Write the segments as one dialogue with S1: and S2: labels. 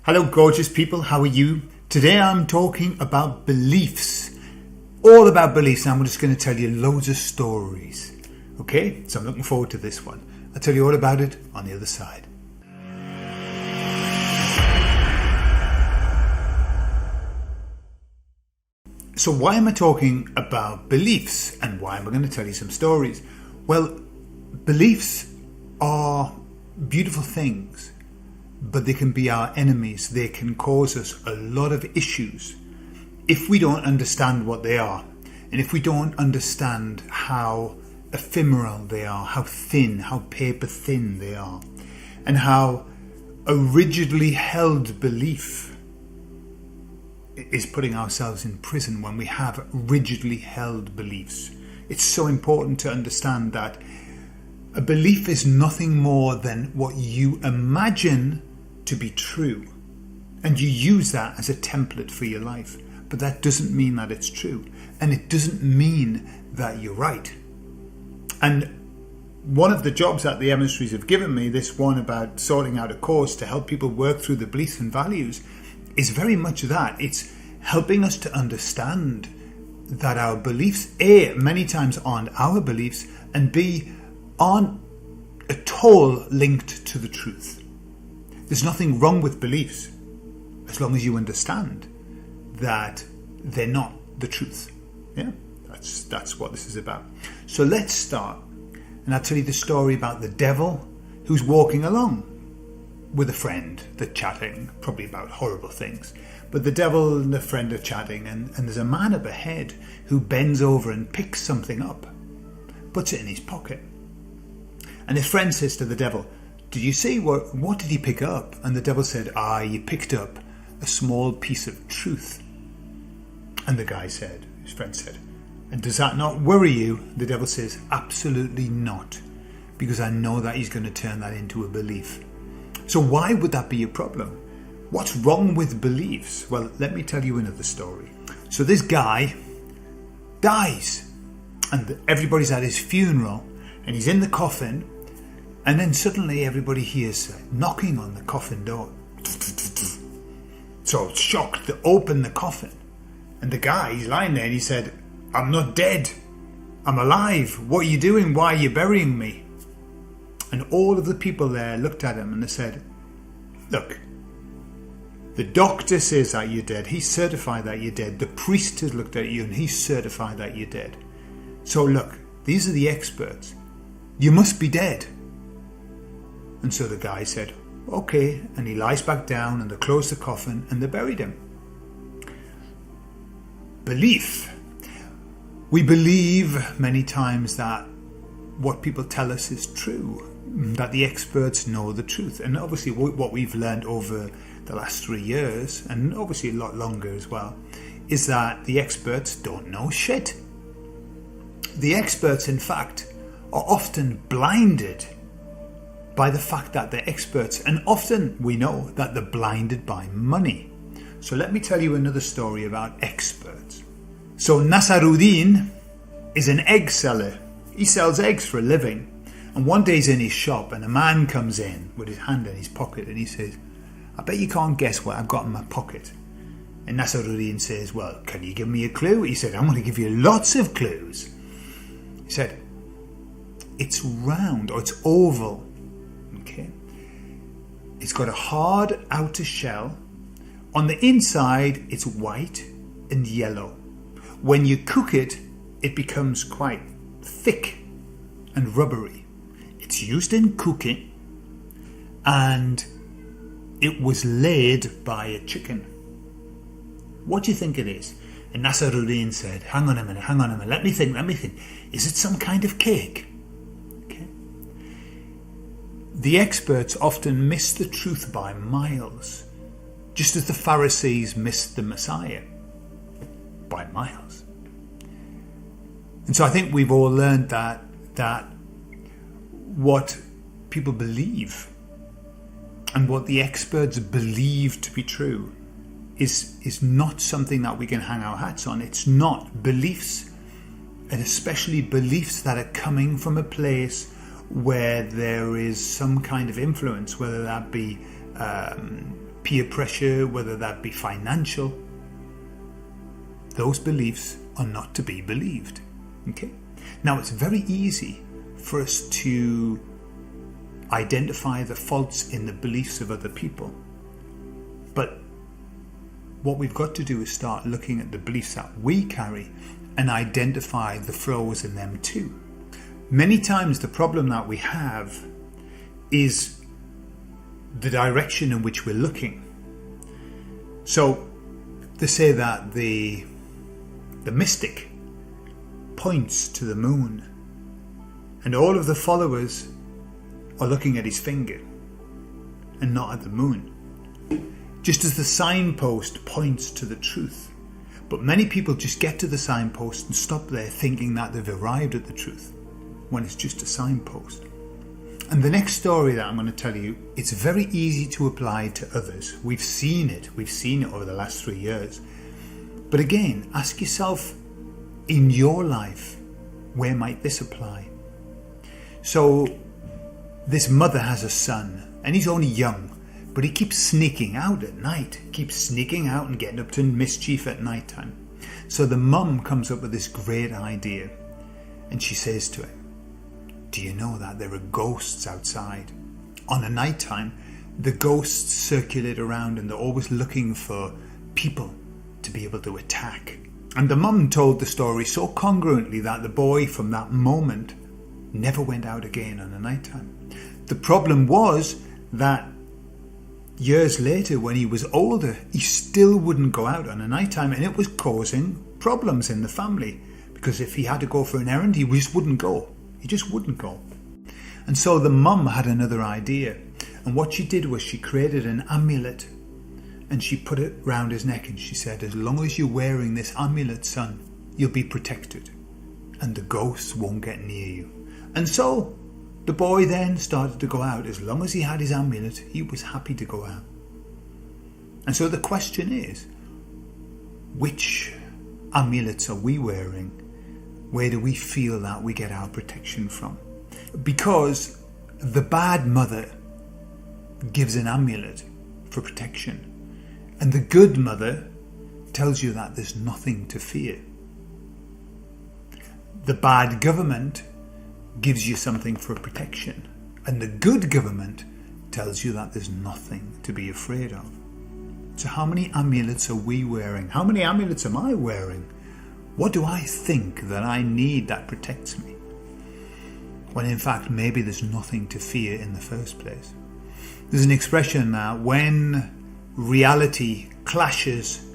S1: Hello gorgeous people, how are you? Today I'm talking about beliefs. All about beliefs, and I'm just going to tell you loads of stories. Okay, so I'm looking forward to this one. I'll tell you all about it on the other side. So why am I talking about beliefs, and why am I going to tell you some stories? Well, beliefs are beautiful things, but they can be our enemies. They can cause us a lot of issues if we don't understand what they are, and if we don't understand how ephemeral they are, how thin, how paper thin they are, and how a rigidly held belief is putting ourselves in prison when we have rigidly held beliefs. It's so important to understand that a belief is nothing more than what you imagine to be true, and you use that as a template for your life. But that doesn't mean that it's true, and it doesn't mean that you're right. And one of the jobs that the emissaries have given me, this one about sorting out a course to help people work through the beliefs and values, is very much that. It's helping us to understand that our beliefs, A, many times aren't our beliefs, and B, aren't at all linked to the truth. There's nothing wrong with beliefs as long as you understand that they're not the truth. Yeah, that's what this is about. So let's start, and I'll tell you the story about the devil who's walking along with a friend. They're chatting, probably about horrible things, but the devil and the friend are chatting, and there's a man up ahead who bends over and picks something up, puts it in his pocket, and his friend says to the devil, "Did you see what did he pick up?" And the devil said, "He picked up a small piece of truth." And the guy said, his friend said, "And does that not worry you?" The devil says, "Absolutely not, because I know that he's going to turn that into a belief." So why would that be a problem? What's wrong with beliefs? Well, let me tell you another story. So this guy dies, and everybody's at his funeral, and he's in the coffin, and then suddenly everybody hears knocking on the coffin door. So shocked, they open the coffin, and the guy, he's lying there, and he said, "I'm not dead, I'm alive. What are you doing? Why are you burying me?" And all of the people there looked at him and they said, "Look, the doctor says that you're dead. He's certified that you're dead. The priest has looked at you and he's certified that you're dead. So look, these are the experts. You must be dead." And so the guy said, "Okay," and he lies back down, and they closed the coffin and they buried him. Belief. We believe many times that what people tell us is true, that the experts know the truth. And obviously what we've learned over the last 3 years, and obviously a lot longer as well, is that the experts don't know shit. The experts, in fact, are often blinded by the fact that they're experts, and often we know that they're blinded by money. So let me tell you another story about experts. So Nasaruddin is an egg seller. He sells eggs for a living, and one day he's in his shop, and a man comes in with his hand in his pocket, and he says, "I bet you can't guess what I've got in my pocket." And Nasaruddin says, "Well, can you give me a clue?" He said, "I'm going to give you lots of clues." He said, "It's round, or it's oval. Okay. It's got a hard outer shell. On the inside, it's white and yellow. When you cook it, it becomes quite thick and rubbery. It's used in cooking, and it was laid by a chicken. What do you think it is?" And Nasaruddin said, hang on a minute, let me think. Is it some kind of cake?" Okay. The experts often miss the truth by miles, just as the Pharisees missed the Messiah by miles. And so I think we've all learned that what people believe and what the experts believe to be true is not something that we can hang our hats on. It's not. Beliefs, and especially beliefs that are coming from a place where there is some kind of influence, whether that be peer pressure, whether that be financial, those beliefs are not to be believed. Okay? Now, it's very easy for us to identify the faults in the beliefs of other people. But what we've got to do is start looking at the beliefs that we carry and identify the flaws in them too. Many times the problem that we have is the direction in which we're looking. So they say that the mystic points to the moon, and all of the followers are looking at his finger and not at the moon. Just as the signpost points to the truth. But many people just get to the signpost and stop there thinking that they've arrived at the truth, when it's just a signpost. And the next story that I'm going to tell you, it's very easy to apply to others. We've seen it over the last 3 years. But again, ask yourself, in your life, where might this apply? So this mother has a son, and he's only young, but he keeps sneaking out at night, keeps sneaking out and getting up to mischief at night time. So the mum comes up with this great idea, and she says to him, do you know that there are ghosts outside? On a night time, the ghosts circulate around and they're always looking for people to be able to attack. And the mum told the story so congruently that the boy from that moment never went out again on a night time. The problem was that years later, when he was older, he still wouldn't go out on a night time, and it was causing problems in the family, because if he had to go for an errand, he just wouldn't go. He just wouldn't go. And so the mum had another idea, and what she did was she created an amulet, and she put it round his neck, and she said, as long as you're wearing this amulet, son, you'll be protected, and the ghosts won't get near you. And so the boy then started to go out. As long as he had his amulet, he was happy to go out. And so the question is, which amulets are we wearing? Where do we feel that we get our protection from? Because the bad mother gives an amulet for protection, and the good mother tells you that there's nothing to fear. The bad government gives you something for protection, and the good government tells you that there's nothing to be afraid of. So how many amulets are we wearing? How many amulets am I wearing? What do I think that I need that protects me? When in fact maybe there's nothing to fear in the first place. There's an expression that when reality clashes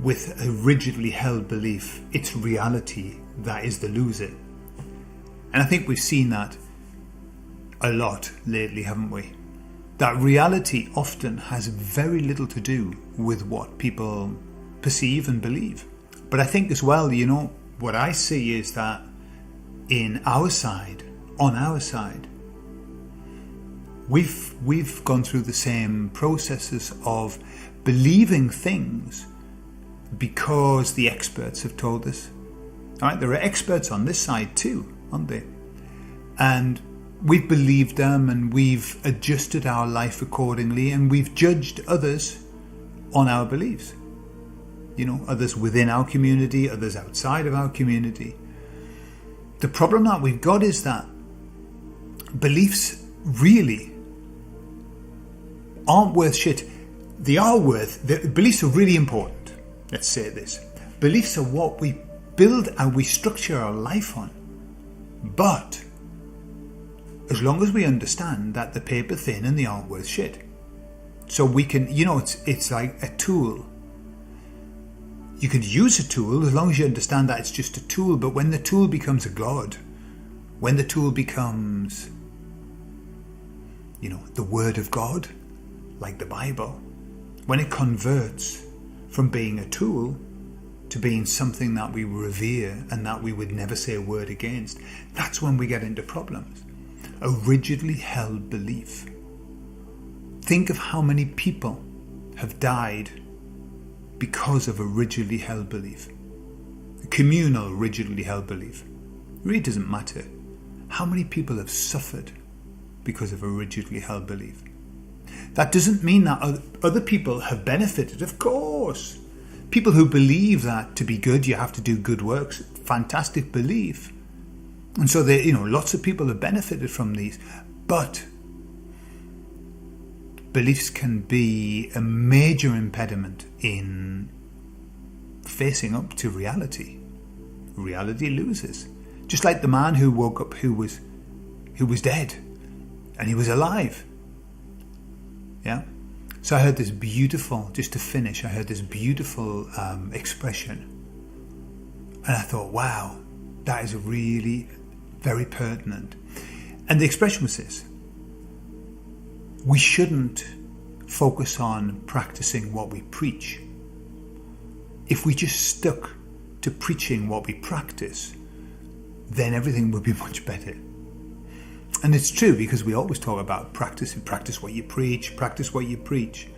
S1: with a rigidly held belief, it's reality that is the loser. And I think we've seen that a lot lately, haven't we? That reality often has very little to do with what people perceive and believe. But I think as well, what I see is that on our side, we've gone through the same processes of believing things because the experts have told us. All right, there are experts on this side too, aren't they? And we've believed them, and we've adjusted our life accordingly, and we've judged others on our beliefs. Others within our community, others outside of our community. The problem that we've got is that beliefs really aren't worth shit. Beliefs are really important. Let's say this. Beliefs are what we build and we structure our life on. But as long as we understand that the paper thin and they aren't worth shit. So we can, it's like a tool. You can use a tool as long as you understand that it's just a tool. But when the tool becomes a god, when the tool becomes, the word of God, like the Bible, when it converts from being a tool to being something that we revere and that we would never say a word against, that's when we get into problems. A rigidly held belief. Think of how many people have died because of a rigidly held belief. A communal rigidly held belief. It really doesn't matter. How many people have suffered because of a rigidly held belief? That doesn't mean that other people have benefited, of course. People who believe that to be good, you have to do good works, fantastic belief. And so lots of people have benefited from these. But beliefs can be a major impediment in facing up to reality. Reality loses. Just like the man who woke up who was dead, and he was alive. Yeah. So I heard this beautiful, just to finish, expression, and I thought, wow, that is really very pertinent. And the expression was this: we shouldn't focus on practicing what we preach. If we just stuck to preaching what we practice, then everything would be much better. And it's true, because we always talk about practice what you preach, practice what you preach.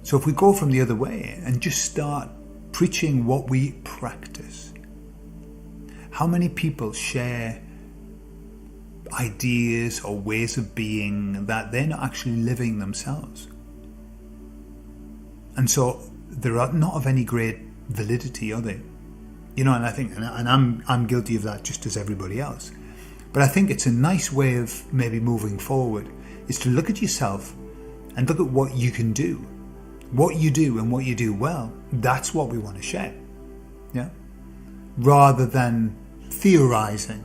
S1: So if we go from the other way and just start preaching what we practice, how many people share ideas or ways of being that they're not actually living themselves? And so they're not of any great validity, are they? And I think, and I'm guilty of that just as everybody else. But I think it's a nice way of maybe moving forward, is to look at yourself and look at what you can do. What you do and what you do well, that's what we want to share. Yeah? Rather than theorizing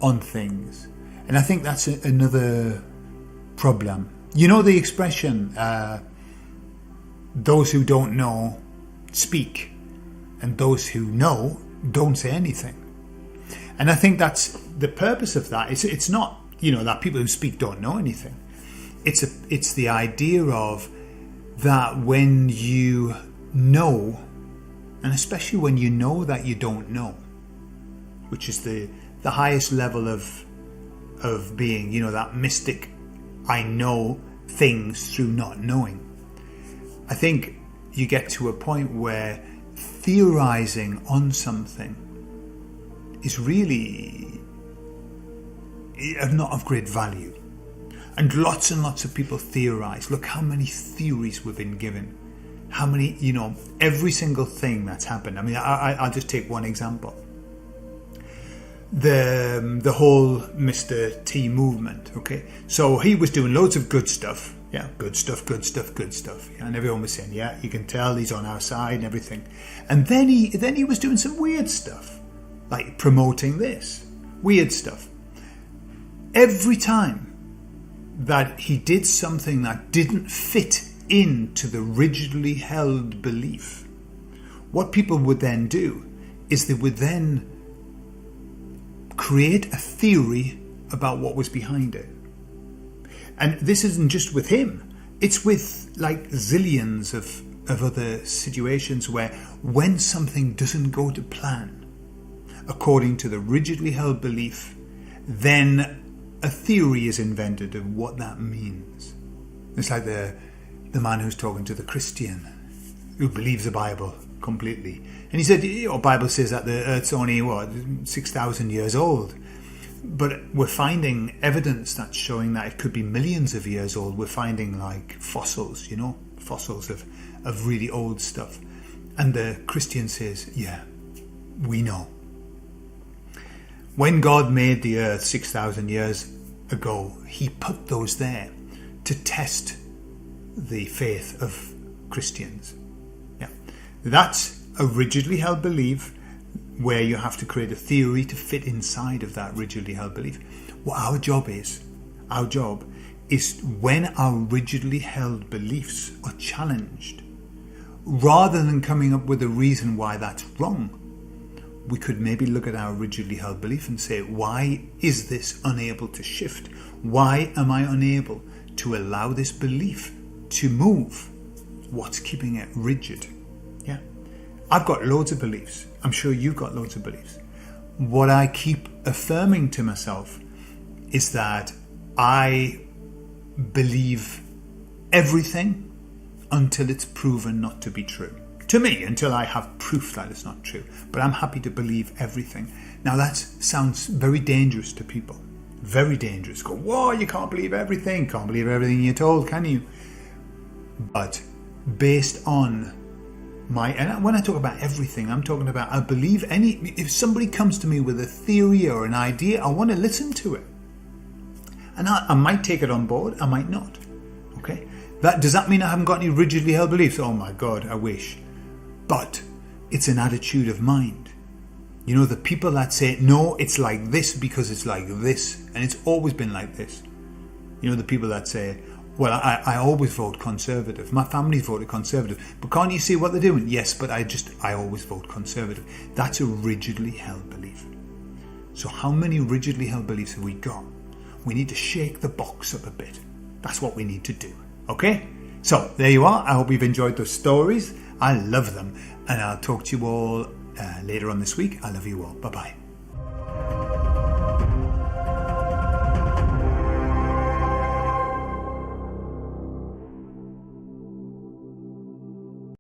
S1: on things. And I think that's another problem. You know the expression, those who don't know speak, and those who know don't say anything. And I think that's the purpose of that. It's not, that people who speak don't know anything. It's the idea of that when you know, and especially when you know that you don't know, which is the highest level of being, that mystic, I know things through not knowing. I think you get to a point where theorizing on something is really not of great value. And lots of people theorize. Look how many theories we've been given. How many, every single thing that's happened. I mean, I'll just take one example. The whole Mr. T movement, okay? So he was doing loads of good stuff. Yeah, good stuff. Yeah, and everyone was saying, yeah, you can tell he's on our side and everything. And then he was doing some weird stuff, like promoting this. Weird stuff. Every time that he did something that didn't fit into the rigidly held belief, what people would then do is they would then create a theory about what was behind it. And this isn't just with him, it's with like zillions of other situations where when something doesn't go to plan according to the rigidly held belief, then a theory is invented of what that means. It's like the man who's talking to the Christian who believes the Bible completely. And he said, your Bible says that the Earth's only, 6,000 years old. But we're finding evidence that's showing that it could be millions of years old. We're finding like fossils, fossils of really old stuff. And the Christian says, yeah, we know. When God made the earth 6,000 years ago, he put those there to test the faith of Christians. Yeah, that's a rigidly held belief where you have to create a theory to fit inside of that rigidly held belief. What our job is when our rigidly held beliefs are challenged, rather than coming up with a reason why that's wrong, we could maybe look at our rigidly held belief and say, why is this unable to shift? Why am I unable to allow this belief to move? What's keeping it rigid? Yeah, I've got loads of beliefs. I'm sure you've got loads of beliefs. What I keep affirming to myself is that I believe everything until it's proven not to be true. To me, until I have proof that it's not true. But I'm happy to believe everything. Now that sounds very dangerous to people. Very dangerous. Go, whoa, you can't believe everything. Can't believe everything you're told, can you? But based on and when I talk about everything, I'm talking about I believe if somebody comes to me with a theory or an idea, I want to listen to it. And I might take it on board, I might not. Okay? Does that mean I haven't got any rigidly held beliefs? Oh my God, I wish. But it's an attitude of mind. You know, the people that say, no, it's like this because it's like this, and it's always been like this. You know, the people that say, well, I always vote Conservative. My family voted Conservative. But can't you see what they're doing? Yes, but I always vote Conservative. That's a rigidly held belief. So how many rigidly held beliefs have we got? We need to shake the box up a bit. That's what we need to do. Okay? So, there you are. I hope you've enjoyed those stories. I love them. And I'll talk to you all later on this week. I love you all. Bye-bye.